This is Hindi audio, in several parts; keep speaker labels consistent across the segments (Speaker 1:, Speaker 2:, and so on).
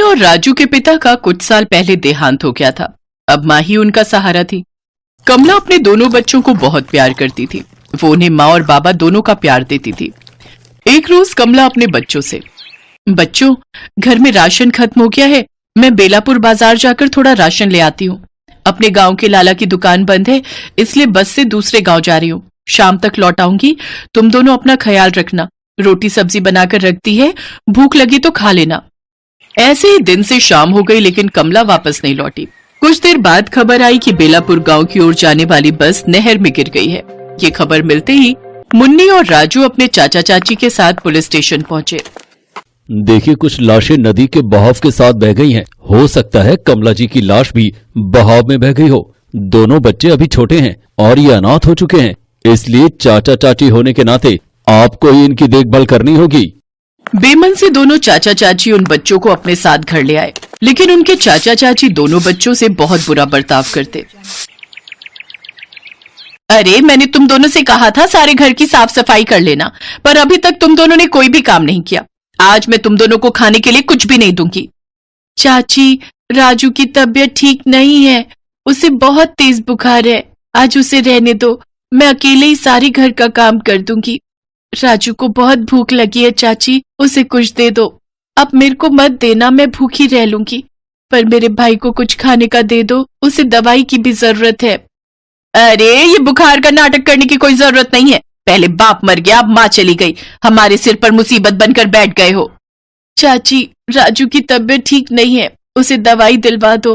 Speaker 1: और राजू के पिता का कुछ साल पहले देहांत हो गया था। अब माँ ही उनका सहारा थी। कमला अपने दोनों बच्चों को बहुत प्यार करती थी। वो उन्हें माँ और बाबा दोनों का प्यार देती थी। एक रोज कमला अपने बच्चों से, बच्चों, घर में राशन खत्म हो गया है, मैं बेलापुर बाजार जाकर थोड़ा राशन ले आती हूँ। अपने गांव के लाला की दुकान बंद है, इसलिए बस से दूसरे गांव जा रही हूँ। शाम तक लौट आऊंगी। तुम दोनों अपना ख्याल रखना। रोटी सब्जी बनाकर रखती है, भूख लगी तो खा लेना। ऐसे ही दिन से शाम हो गई, लेकिन कमला वापस नहीं लौटी। कुछ देर बाद खबर आई कि बेलापुर गांव की ओर जाने वाली बस नहर में गिर गई है। ये खबर मिलते ही मुन्नी और राजू अपने चाचा चाची के साथ पुलिस स्टेशन पहुंचे।
Speaker 2: देखिए, कुछ लाशें नदी के बहाव के साथ बह गई हैं। हो सकता है कमला जी की लाश भी बहाव में बह गई हो। दोनों बच्चे अभी छोटे हैं और ये अनाथ हो चुके हैं, इसलिए चाचा चाची होने के नाते आपको ही इनकी देखभाल करनी होगी।
Speaker 1: बेमन से दोनों चाचा चाची उन बच्चों को अपने साथ घर ले आए, लेकिन उनके चाचा चाची दोनों बच्चों से बहुत बुरा बर्ताव करते। अरे, मैंने तुम दोनों से कहा था सारे घर की साफ सफाई कर लेना, पर अभी तक तुम दोनों ने कोई भी काम नहीं किया। आज मैं तुम दोनों को खाने के लिए कुछ भी नहीं दूंगी। चाची, राजू की तबीयत ठीक नहीं है, उसे बहुत तेज बुखार है। आज उसे रहने दो, मैं अकेले ही सारी घर का काम कर दूंगी। राजू को बहुत भूख लगी है चाची, उसे कुछ दे दो। अब मेरे को मत देना, मैं भूखी रह लूंगी, पर मेरे भाई को कुछ खाने का दे दो, उसे दवाई की भी जरूरत है। अरे, ये बुखार का नाटक करने की कोई जरूरत नहीं है। पहले बाप मर गया, अब माँ चली गई, हमारे सिर पर मुसीबत बनकर बैठ गए हो। चाची, राजू की तबीयत ठीक नहीं है, उसे दवाई दिलवा दो।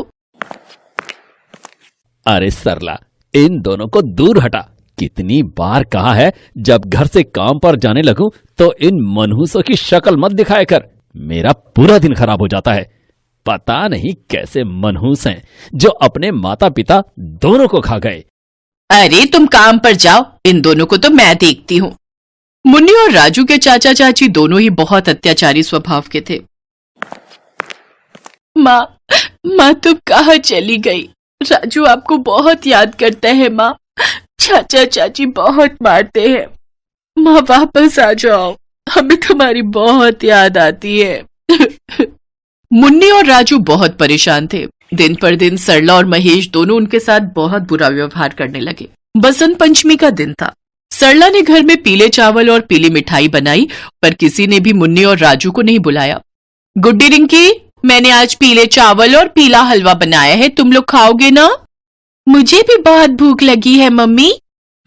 Speaker 2: अरे सरला, इन दोनों को दूर हटा। कितनी बार कहा है, जब घर से काम पर जाने लगूं तो इन मनहूसों की शक्ल मत दिखाया कर। मेरा पूरा दिन खराब हो जाता है। पता नहीं कैसे मनहूस हैं जो अपने माता पिता दोनों को खा गए।
Speaker 1: अरे, तुम काम पर जाओ, इन दोनों को तो मैं देखती हूँ। मुन्नी और राजू के चाचा चाची दोनों ही बहुत अत्याचारी स्वभाव के थे। माँ तुम कहाँ चली गई? राजू आपको बहुत याद करता है माँ। चाचा चाची बहुत मारते हैं। माँ वापस आ जाओ, हमें तुम्हारी बहुत याद आती है। मुन्नी और राजू बहुत परेशान थे। दिन पर दिन सरला और महेश दोनों उनके साथ बहुत बुरा व्यवहार करने लगे। बसंत पंचमी का दिन था। सरला ने घर में पीले चावल और पीली मिठाई बनाई, पर किसी ने भी मुन्नी और राजू को नहीं बुलाया। गुड्डी रिंकी, मैंने आज पीले चावल और पीला हलवा बनाया है, तुम लोग खाओगे ना? मुझे भी बहुत भूख लगी है मम्मी।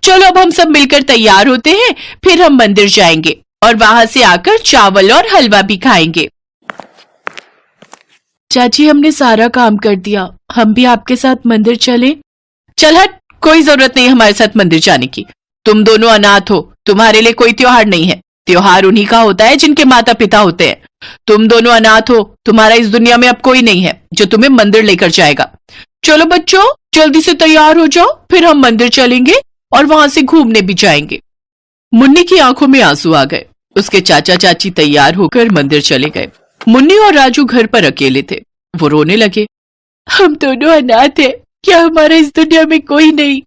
Speaker 1: चलो अब हम सब मिलकर तैयार होते हैं, फिर हम मंदिर जाएंगे और वहां से आकर चावल और हलवा भी खाएंगे। चाची, हमने सारा काम कर दिया, हम भी आपके साथ मंदिर चलें? चल हट, कोई जरूरत नहीं हमारे साथ मंदिर जाने की। तुम दोनों अनाथ हो, तुम्हारे लिए कोई त्योहार नहीं है। त्योहार उन्हीं का होता है जिनके माता पिता होते हैं। तुम दोनों अनाथ हो, तुम्हारा इस दुनिया में अब कोई नहीं है जो तुम्हें मंदिर लेकर जाएगा। चलो बच्चों, जल्दी से तैयार हो जाओ, फिर हम मंदिर चलेंगे और वहां से घूमने भी जाएंगे। मुन्नी की आंखों में आंसू आ गए। उसके चाचा चाची तैयार होकर मंदिर चले गए। मुन्नी और राजू घर पर अकेले थे। वो रोने लगे। हम दोनों अनाथ हैं, क्या हमारा इस दुनिया में कोई नहीं?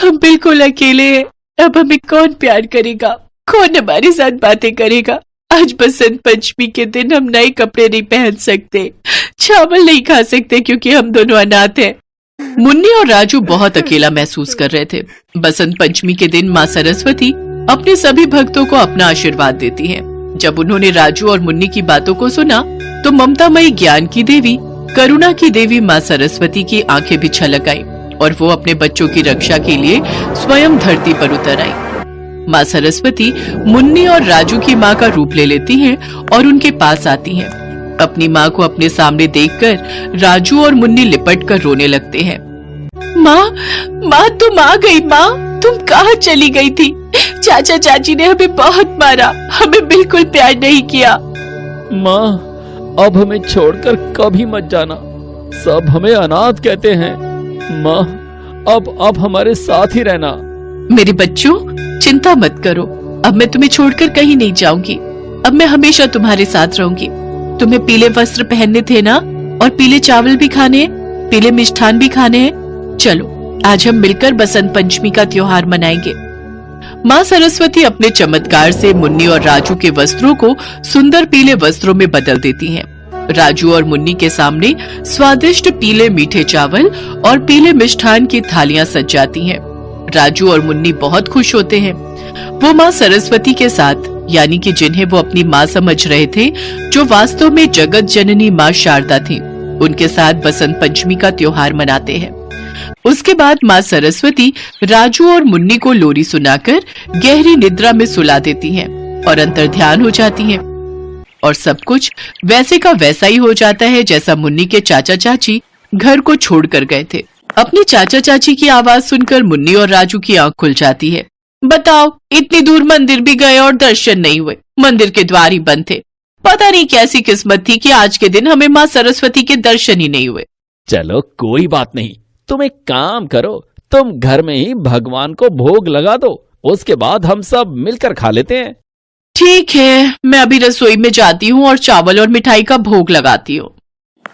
Speaker 1: हम बिल्कुल अकेले हैं। अब हमें कौन प्यार करेगा, कौन हमारे साथ बातें करेगा? आज बसंत पंचमी के दिन हम नए कपड़े नहीं पहन सकते, चावल नहीं खा सकते क्योंकि हम दोनों अनाथ हैं। मुन्नी और राजू बहुत अकेला महसूस कर रहे थे। बसंत पंचमी के दिन माँ सरस्वती अपने सभी भक्तों को अपना आशीर्वाद देती हैं। जब उन्होंने राजू और मुन्नी की बातों को सुना तो ममतामयी ज्ञान की देवी, करुणा की देवी माँ सरस्वती की आंखें भी छलक आई और वो अपने बच्चों की रक्षा के लिए स्वयं धरती पर उतर आई। माँ सरस्वती मुन्नी और राजू की माँ का रूप ले लेती हैं और उनके पास आती हैं। अपनी माँ को अपने सामने देखकर राजू और मुन्नी लिपट कर रोने लगते हैं। माँ तुम आ गई। माँ, तुम कहाँ चली गई थी? चाचा चाची ने हमें बहुत मारा, हमें बिल्कुल प्यार नहीं किया।
Speaker 2: माँ, अब हमें छोड़कर कभी मत जाना, सब हमें अनाथ कहते हैं। माँ, अब हमारे साथ ही रहना।
Speaker 1: मेरे बच्चों, चिंता मत करो, अब मैं तुम्हें छोड़कर कहीं नहीं जाऊंगी। अब मैं हमेशा तुम्हारे साथ रहूंगी। तुम्हें पीले वस्त्र पहनने थे ना, और पीले चावल भी खाने हैं, पीले मिष्ठान भी खाने हैं। चलो आज हम मिलकर बसंत पंचमी का त्योहार मनाएंगे। माँ सरस्वती अपने चमत्कार से मुन्नी और राजू के वस्त्रों को सुंदर पीले वस्त्रों में बदल देती हैं। राजू और मुन्नी के सामने स्वादिष्ट पीले मीठे चावल और पीले मिष्ठान की थालियां सज जाती हैं। राजू और मुन्नी बहुत खुश होते हैं। वो माँ सरस्वती के साथ, यानी कि जिन्हें वो अपनी माँ समझ रहे थे, जो वास्तव में जगत जननी माँ शारदा थी, उनके साथ बसंत पंचमी का त्योहार मनाते हैं। उसके बाद माँ सरस्वती राजू और मुन्नी को लोरी सुनाकर गहरी निद्रा में सुला देती हैं और अंतर्ध्यान हो जाती हैं। और सब कुछ वैसे का वैसा ही हो जाता है जैसा मुन्नी के चाचा चाची घर को छोड़कर गए थे। अपनी चाचा चाची की आवाज सुनकर मुन्नी और राजू की आंख खुल जाती है। बताओ, इतनी दूर मंदिर भी गए और दर्शन नहीं हुए, मंदिर के द्वार ही बंद थे। पता नहीं कैसी किस्मत थी कि आज के दिन हमें माँ सरस्वती के दर्शन ही नहीं हुए।
Speaker 2: चलो कोई बात नहीं, तुम एक काम करो, तुम घर में ही भगवान को भोग लगा दो, उसके बाद हम सब मिलकर खा लेते हैं।
Speaker 1: ठीक है, मैं अभी रसोई में जाती हूँ और चावल और मिठाई का भोग लगाती हूँ।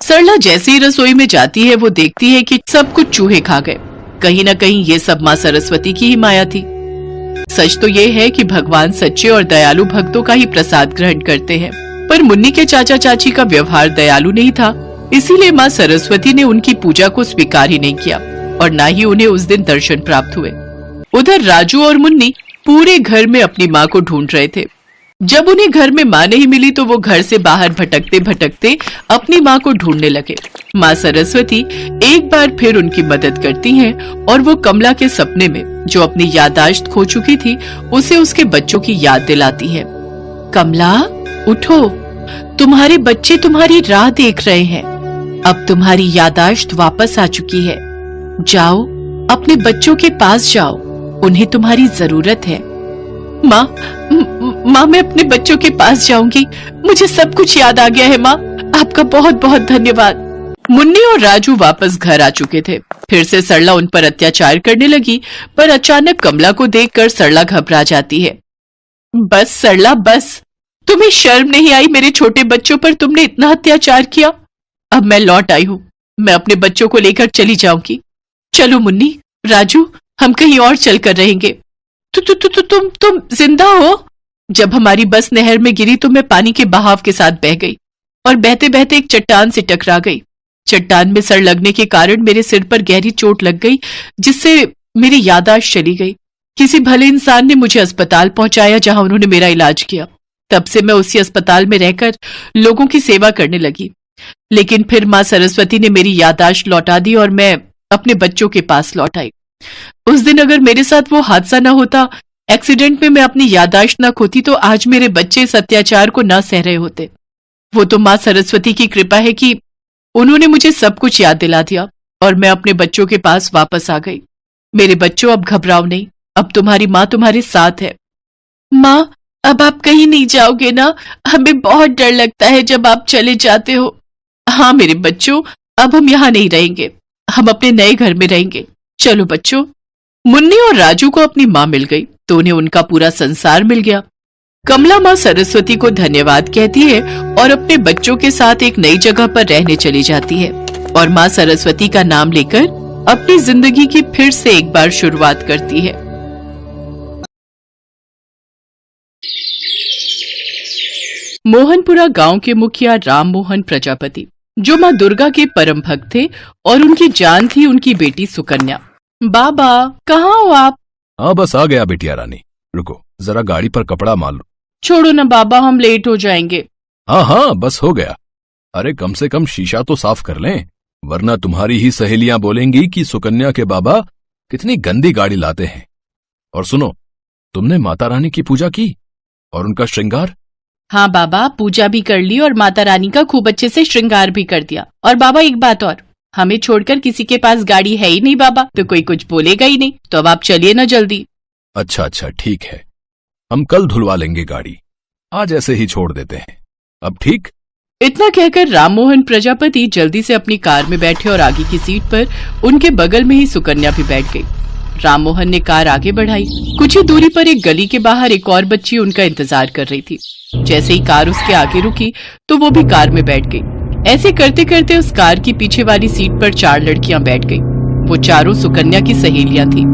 Speaker 1: सरला जैसे ही रसोई में जाती है वो देखती है कि सब कुछ चूहे खा गए। कहीं न कहीं ये सब माँ सरस्वती की ही माया थी। सच तो ये है कि भगवान सच्चे और दयालु भक्तों का ही प्रसाद ग्रहण करते हैं, पर मुन्नी के चाचा चाची का व्यवहार दयालु नहीं था, इसीलिए माँ सरस्वती ने उनकी पूजा को स्वीकार ही नहीं किया और न ही उन्हें उस दिन दर्शन प्राप्त हुए। उधर राजू और मुन्नी पूरे घर में अपनी माँ को ढूंढ रहे थे। जब उन्हें घर में माँ नहीं मिली तो वो घर से बाहर भटकते भटकते अपनी माँ को ढूंढने लगे। माँ सरस्वती एक बार फिर उनकी मदद करती हैं और वो कमला के सपने में, जो अपनी याददाश्त खो चुकी थी, उसे उसके बच्चों की याद दिलाती है। कमला, उठो, तुम्हारे बच्चे तुम्हारी राह देख रहे हैं। अब तुम्हारी याददाश्त वापस आ चुकी है। जाओ, अपने बच्चों के पास जाओ, उन्हें तुम्हारी जरूरत है। माँ, मैं अपने बच्चों के पास जाऊंगी, मुझे सब कुछ याद आ गया है माँ, आपका बहुत बहुत धन्यवाद। मुन्नी और राजू वापस घर आ चुके थे। फिर से सरला उन पर अत्याचार करने लगी, पर अचानक कमला को देखकर सरला घबरा जाती है। बस सरला बस, तुम्हें शर्म नहीं आई? मेरे छोटे बच्चों पर तुमने इतना अत्याचार किया। अब मैं लौट आई हूँ, मैं अपने बच्चों को लेकर चली जाऊंगी। चलो मुन्नी, राजू, हम कहीं और चलकर रहेंगे। तुम जिंदा हो? जब हमारी बस नहर में गिरी तो मैं पानी के बहाव के साथ बह गई और बहते बहते एक चट्टान से टकरा गई। चट्टान में सर लगने के कारण मेरे सिर पर गहरी चोट लग गई, जिससे मेरी याददाश्त चली गई। किसी भले इंसान ने मुझे अस्पताल पहुंचाया, जहां उन्होंने मेरा इलाज किया। तब से मैं उसी अस्पताल में रहकर लोगों की सेवा करने लगी। लेकिन फिर माँ सरस्वती ने मेरी याददाश्त लौटा दी और मैं अपने बच्चों के पास लौट आई। उस दिन अगर मेरे साथ वो हादसा न होता, एक्सीडेंट में मैं अपनी याददाश्त न खोती, तो आज मेरे बच्चे इस अत्याचार को न सह रहे होते। वो तो माँ सरस्वती की कृपा है कि उन्होंने मुझे सब कुछ याद दिला दिया और मैं अपने बच्चों के पास वापस आ गई। मेरे बच्चों, अब घबराओ नहीं, अब तुम्हारी माँ तुम्हारे साथ है। माँ, अब आप कहीं नहीं जाओगे ना? हमें बहुत डर लगता है जब आप चले जाते हो। हाँ मेरे बच्चों, अब हम यहाँ नहीं रहेंगे, हम अपने नए घर में रहेंगे। चलो बच्चों। मुन्नी और राजू को अपनी माँ मिल गई तो उन्हें उनका पूरा संसार मिल गया। कमला माँ सरस्वती को धन्यवाद कहती है और अपने बच्चों के साथ एक नई जगह पर रहने चली जाती है और माँ सरस्वती का नाम लेकर अपनी जिंदगी की फिर से एक बार शुरुआत करती है। मोहनपुरा गांव के मुखिया राम मोहन प्रजापति, जो माँ दुर्गा के परम भक्त थे और उनकी जान थी उनकी बेटी सुकन्या। बाबा, कहाँ हो आप?
Speaker 3: हाँ बस आ गया बेटिया रानी, रुको जरा गाड़ी पर कपड़ा मार लो।
Speaker 1: छोड़ो ना बाबा, हम लेट हो जाएंगे।
Speaker 3: हाँ हाँ बस हो गया। अरे कम से कम शीशा तो साफ कर लें, वरना तुम्हारी ही सहेलियां बोलेंगी कि सुकन्या के बाबा कितनी गंदी गाड़ी लाते हैं। और सुनो, तुमने माता रानी की पूजा की और उनका श्रृंगार?
Speaker 1: हाँ बाबा, पूजा भी कर ली और माता रानी का खूब अच्छे से श्रृंगार भी कर दिया। और बाबा एक बात और, हमें छोड़कर किसी के पास गाड़ी है ही नहीं बाबा, तो कोई कुछ बोलेगा ही नहीं। तो अब आप चलिए ना जल्दी।
Speaker 3: अच्छा ठीक है, हम कल धुलवा लेंगे गाड़ी, आज ऐसे ही छोड़ देते हैं। अब ठीक?
Speaker 1: इतना कहकर राममोहन प्रजापति जल्दी से अपनी कार में बैठे और आगे की सीट पर उनके बगल में ही सुकन्या भी बैठ गई। राममोहन ने कार आगे बढ़ाई। कुछ ही दूरी पर एक गली के बाहर एक और बच्ची उनका इंतजार कर रही थी। जैसे ही कार उसके आगे रुकी तो वो भी कार में बैठ गई। ऐसे करते करते उस कार की पीछे वाली सीट पर 4 लड़कियां बैठ गईं। वो चारों सुकन्या की सहेलियां थीं।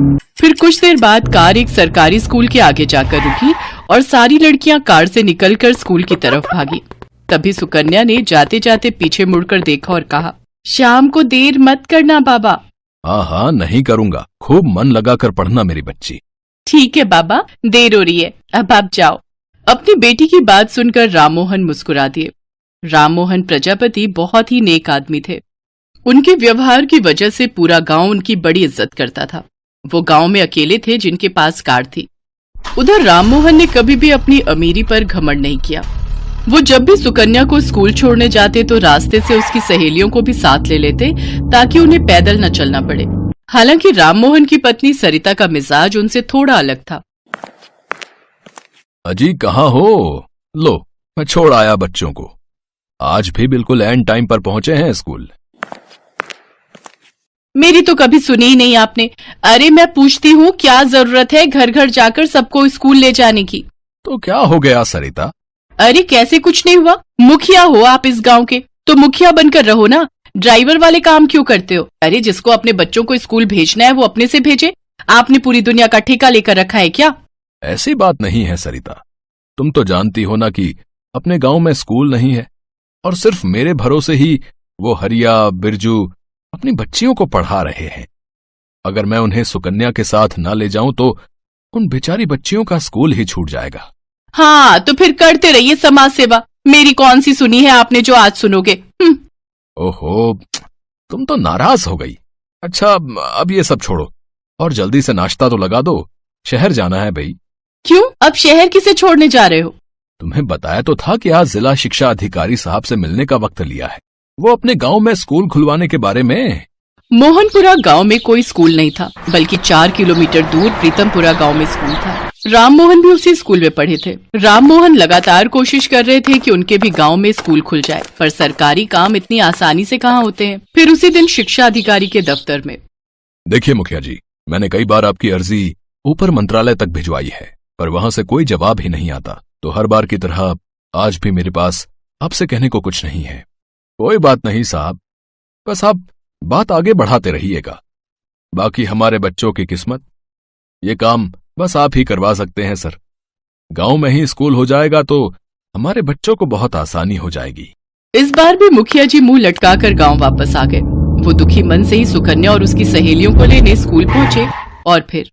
Speaker 1: फिर कुछ देर बाद कार एक सरकारी स्कूल के आगे जाकर रुकी और सारी लड़कियां कार से निकलकर स्कूल की तरफ भागी। तभी सुकन्या ने जाते जाते पीछे मुड़कर देखा और कहा, शाम को देर मत करना बाबा।
Speaker 3: हाँ हाँ, नहीं करूंगा, खूब मन लगाकर पढ़ना मेरी बच्ची।
Speaker 1: ठीक है बाबा, देर हो रही है, अब आप जाओ। अपनी बेटी की बात सुनकर राममोहन मुस्कुरा दिए। राममोहन प्रजापति बहुत ही नेक आदमी थे। उनके व्यवहार की वजह से पूरा गांव उनकी बड़ी इज्जत करता था। वो गांव में अकेले थे जिनके पास कार थी। उधर राममोहन ने कभी भी अपनी अमीरी पर घमंड नहीं किया। वो जब भी सुकन्या को स्कूल छोड़ने जाते तो रास्ते से उसकी सहेलियों को भी साथ ले लेते ताकि उन्हें पैदल न चलना पड़े। हालांकि राममोहन की पत्नी सरिता का मिजाज उनसे थोड़ा अलग था।
Speaker 3: अजी कहाँ हो? लो, मैं छोड़ आया बच्चों को। आज भी बिल्कुल एंड टाइम पर पहुंचे हैं स्कूल।
Speaker 1: मेरी तो कभी सुनी ही नहीं आपने। अरे मैं पूछती हूँ, क्या जरूरत है घर घर जाकर सबको स्कूल ले जाने की?
Speaker 3: तो क्या हो गया सरिता?
Speaker 1: अरे कैसे कुछ नहीं हुआ? मुखिया हो आप इस गांव के, तो मुखिया बनकर रहो ना। ड्राइवर वाले काम क्यों करते हो? अरे जिसको अपने बच्चों को स्कूल भेजना है वो अपने से भेजे। आपने पूरी दुनिया का ठेका लेकर रखा है क्या?
Speaker 3: ऐसी बात नहीं है सरिता। तुम तो जानती हो ना कि अपने गांव में स्कूल नहीं है और सिर्फ मेरे भरोसे ही वो हरिया बिरजू अपनी बच्चियों को पढ़ा रहे हैं। अगर मैं उन्हें सुकन्या के साथ ना ले जाऊं तो उन बेचारी बच्चियों का स्कूल ही छूट जाएगा।
Speaker 1: हाँ तो फिर करते रहिए समाज सेवा। मेरी कौन सी सुनी है आपने जो आज सुनोगे?
Speaker 3: ओहो, तुम तो नाराज हो गई। अच्छा, अब ये सब छोड़ो और जल्दी से नाश्ता तो लगा दो, शहर जाना है भाई।
Speaker 1: क्यों? अब शहर किसे छोड़ने जा रहे हो?
Speaker 3: तुम्हें बताया तो था कि आज जिला शिक्षा अधिकारी साहब से मिलने का वक्त लिया है। वो अपने गांव में स्कूल खुलवाने के बारे में।
Speaker 1: मोहनपुरा गांव में कोई स्कूल नहीं था, बल्कि 4 किलोमीटर दूर प्रीतमपुरा गांव में स्कूल था। राममोहन भी उसी स्कूल में पढ़े थे। राममोहन लगातार कोशिश कर रहे थे कि उनके भी गांव में स्कूल खुल जाए, पर सरकारी काम इतनी आसानी से कहाँ होते हैं। फिर उसी दिन शिक्षा अधिकारी के दफ्तर में।
Speaker 3: देखिए मुखिया जी, मैंने कई बार आपकी अर्जी ऊपर मंत्रालय तक भिजवाई है, पर वहां से कोई जवाब ही नहीं आता। तो हर बार की तरह आज भी मेरे पास आपसे कहने को कुछ नहीं है। कोई बात नहीं साहब, बस आप बात आगे बढ़ाते रहिएगा। बाकी हमारे बच्चों की किस्मत, ये काम बस आप ही करवा सकते हैं सर। गांव में ही स्कूल हो जाएगा तो हमारे बच्चों को बहुत आसानी हो जाएगी।
Speaker 1: इस बार भी मुखिया जी मुंह लटकाकर गांव वापस आ गए। वो दुखी मन से ही सुकन्या और उसकी सहेलियों को लेने स्कूल पहुंचे। और फिर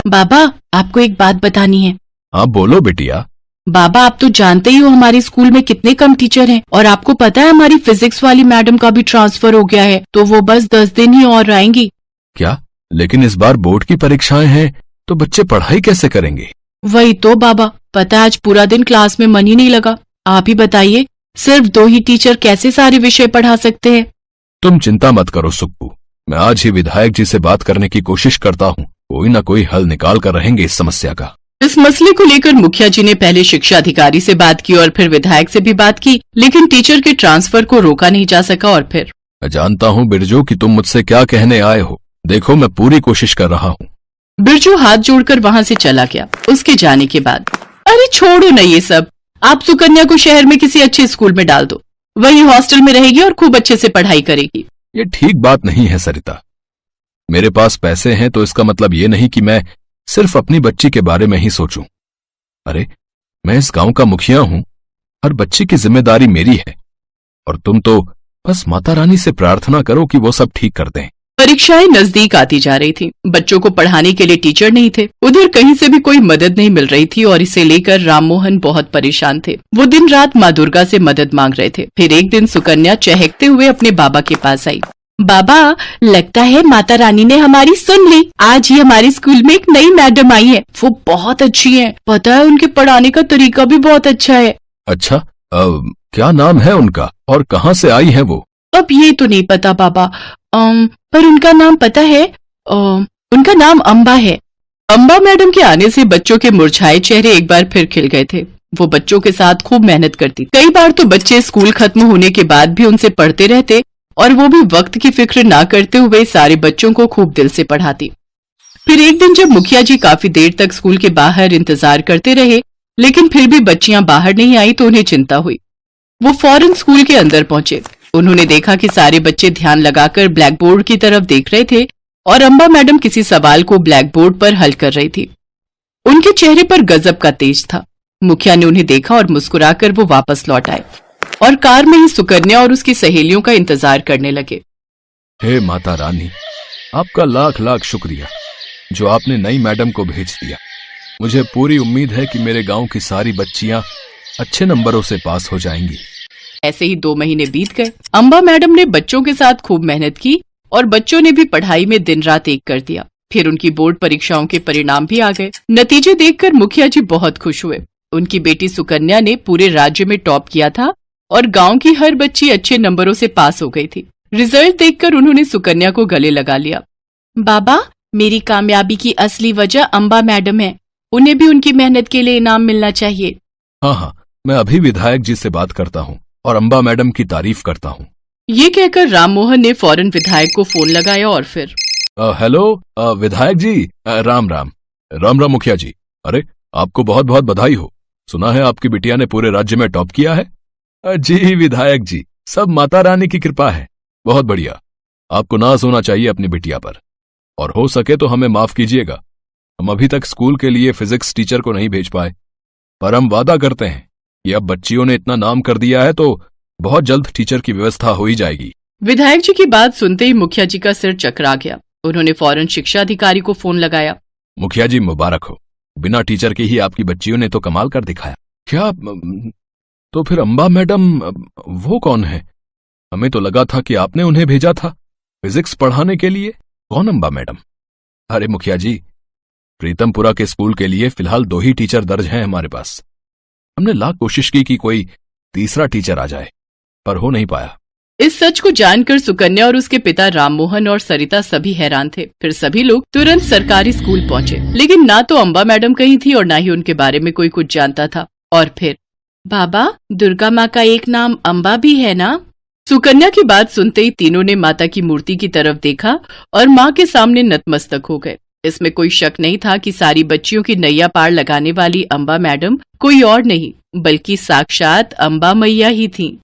Speaker 1: बाबा, आपको एक बात बतानी है।
Speaker 3: हाँ बोलो बिटिया।
Speaker 1: बाबा, आप तो जानते ही हो हमारे स्कूल में कितने कम टीचर हैं, और आपको पता है हमारी फिजिक्स वाली मैडम का भी ट्रांसफर हो गया है, तो वो बस 10 दिन ही और आएंगी।
Speaker 3: क्या? लेकिन इस बार बोर्ड की परीक्षाएं हैं, तो बच्चे पढ़ाई कैसे करेंगे?
Speaker 1: वही तो बाबा, पता है आज पूरा दिन क्लास में मन ही नहीं लगा। आप ही बताइए, सिर्फ 2 ही टीचर कैसे सारे विषय पढ़ा सकते हैं?
Speaker 3: तुम चिंता मत करो सुक्कू, मैं आज ही विधायक जी से बात करने की कोशिश करता हूँ। कोई ना कोई हल निकाल कर रहेंगे इस समस्या का।
Speaker 1: इस मसले को लेकर मुखिया जी ने पहले शिक्षा अधिकारी से बात की और फिर विधायक से भी बात की, लेकिन टीचर के ट्रांसफर को रोका नहीं जा सका। और फिर
Speaker 3: मैं जानता हूँ बिरजू कि तुम मुझसे क्या कहने आए हो। देखो, मैं पूरी कोशिश कर रहा हूँ।
Speaker 1: बिरजू हाथ जोड़कर वहाँ से चला गया। उसके जाने के बाद, अरे छोड़ो न ये सब, आप सुकन्या को शहर में किसी अच्छे स्कूल में डाल दो। वही हॉस्टल में रहेगी और खूब अच्छे से पढ़ाई करेगी।
Speaker 3: ये ठीक बात नहीं है सरिता। मेरे पास पैसे हैं तो इसका मतलब ये नहीं कि मैं सिर्फ अपनी बच्ची के बारे में ही सोचूं। अरे, मैं इस गांव का मुखिया हूं, हर बच्ची की जिम्मेदारी मेरी है, और तुम तो बस माता रानी से प्रार्थना करो कि वो सब ठीक कर दें।
Speaker 1: परीक्षाएं नजदीक आती जा रही थी। बच्चों को पढ़ाने के लिए टीचर नहीं थे। उधर कहीं से भी कोई मदद नहीं मिल रही थी और इसे लेकर राममोहन बहुत परेशान थे। वो दिन रात माँ दुर्गा से मदद मांग रहे थे। फिर एक दिन सुकन्या चहकते हुए अपने बाबा के पास आई। बाबा, लगता है माता रानी ने हमारी सुन ली। आज ही हमारे स्कूल में एक नई मैडम आई है, वो बहुत अच्छी है। पता है, उनके पढ़ाने का तरीका भी बहुत अच्छा है।
Speaker 3: अच्छा, क्या नाम है उनका और कहाँ से आई है वो?
Speaker 1: अब ये तो नहीं पता बाबा, पर उनका नाम पता है। उनका नाम अम्बा है। अम्बा मैडम के आने से बच्चों के मुरझाए चेहरे एक बार फिर खिल गए थे। वो बच्चों के साथ खूब मेहनत करती। कई बार तो बच्चे स्कूल खत्म होने के बाद भी उनसे पढ़ते रहते, और वो भी वक्त की फिक्र ना करते हुए सारे बच्चों को खूब दिल से पढ़ाती। फिर एक दिन जब मुखिया जी काफी देर तक स्कूल के बाहर इंतजार करते रहे, लेकिन फिर भी बच्चियां बाहर नहीं आई, तो उन्हें चिंता हुई। वो फौरन स्कूल के अंदर पहुंचे। उन्होंने देखा कि सारे बच्चे ध्यान लगाकर ब्लैक बोर्ड की तरफ देख रहे थे और अम्बा मैडम किसी सवाल को ब्लैक बोर्ड पर हल कर रही थी। उनके चेहरे पर गजब का तेज था। मुखिया ने उन्हें देखा और मुस्कुराकर वो वापस लौट आए और कार में ही सुकन्या और उसकी सहेलियों का इंतजार करने लगे।
Speaker 3: हे माता रानी, आपका लाख लाख शुक्रिया जो आपने नई मैडम को भेज दिया। मुझे पूरी उम्मीद है कि मेरे गांव की सारी बच्चियां अच्छे नंबरों से पास हो जाएंगी।
Speaker 1: ऐसे ही 2 महीने बीत गए। अम्बा मैडम ने बच्चों के साथ खूब मेहनत की और बच्चों ने भी पढ़ाई में दिन रात एक कर दिया। फिर उनकी बोर्ड परीक्षाओं के परिणाम भी आ गए। नतीजे देखकर मुखिया जी बहुत खुश हुए। उनकी बेटी सुकन्या ने पूरे राज्य में टॉप किया था और गांव की हर बच्ची अच्छे नंबरों से पास हो गई थी। रिजल्ट देखकर उन्होंने सुकन्या को गले लगा लिया। बाबा, मेरी कामयाबी की असली वजह अम्बा मैडम है। उन्हें भी उनकी मेहनत के लिए इनाम मिलना चाहिए।
Speaker 3: हाँ, मैं अभी विधायक जी से बात करता हूँ और अम्बा मैडम की तारीफ करता हूँ।
Speaker 1: ये कहकर राममोहन ने फौरन विधायक को फोन लगाया और फिर
Speaker 3: हेलो विधायक जी, राम राम। राम राम मुखिया जी। अरे, आपको बहुत बहुत बधाई हो। सुना है आपकी बिटिया ने पूरे राज्य में टॉप किया है। जी विधायक जी, सब माता रानी की कृपा है। बहुत बढ़िया। आपको नाज होना चाहिए अपनी बिटिया पर, और हो सके तो हमें माफ कीजिएगा। हम अभी तक स्कूल के लिए फिजिक्स टीचर को नहीं भेज पाए, पर हम वादा करते हैं कि अब बच्चियों ने इतना नाम कर दिया है तो बहुत जल्द टीचर की व्यवस्था हो ही जाएगी।
Speaker 1: विधायक जी की बात सुनते ही मुखिया जी का सिर चकरा गया। उन्होंने फौरन शिक्षा अधिकारी को फोन लगाया।
Speaker 3: मुखिया जी मुबारक हो, बिना टीचर के ही आपकी बच्चियों ने तो कमाल कर दिखाया। क्या? तो फिर अम्बा मैडम वो कौन है? हमें तो लगा था कि आपने उन्हें भेजा था फिजिक्स पढ़ाने के लिए। कौन अम्बा मैडम? अरे मुखिया जी, प्रीतमपुरा के स्कूल के लिए फिलहाल 2 ही टीचर दर्ज हैं हमारे पास। हमने लाख कोशिश की कि कोई तीसरा टीचर आ जाए, पर हो नहीं पाया।
Speaker 1: इस सच को जानकर सुकन्या और उसके पिता राममोहन और सरिता सभी हैरान थे। फिर सभी लोग तुरंत सरकारी स्कूल पहुंचे, लेकिन ना तो अम्बा मैडम कहीं थी और ना ही उनके बारे में कोई कुछ जानता था। और फिर, बाबा, दुर्गा माँ का एक नाम अम्बा भी है ना? सुकन्या की बात सुनते ही तीनों ने माता की मूर्ति की तरफ देखा और माँ के सामने नतमस्तक हो गए। इसमें कोई शक नहीं था कि सारी बच्चियों की नैया पार लगाने वाली अम्बा मैडम कोई और नहीं बल्कि साक्षात अम्बा मैया ही थीं।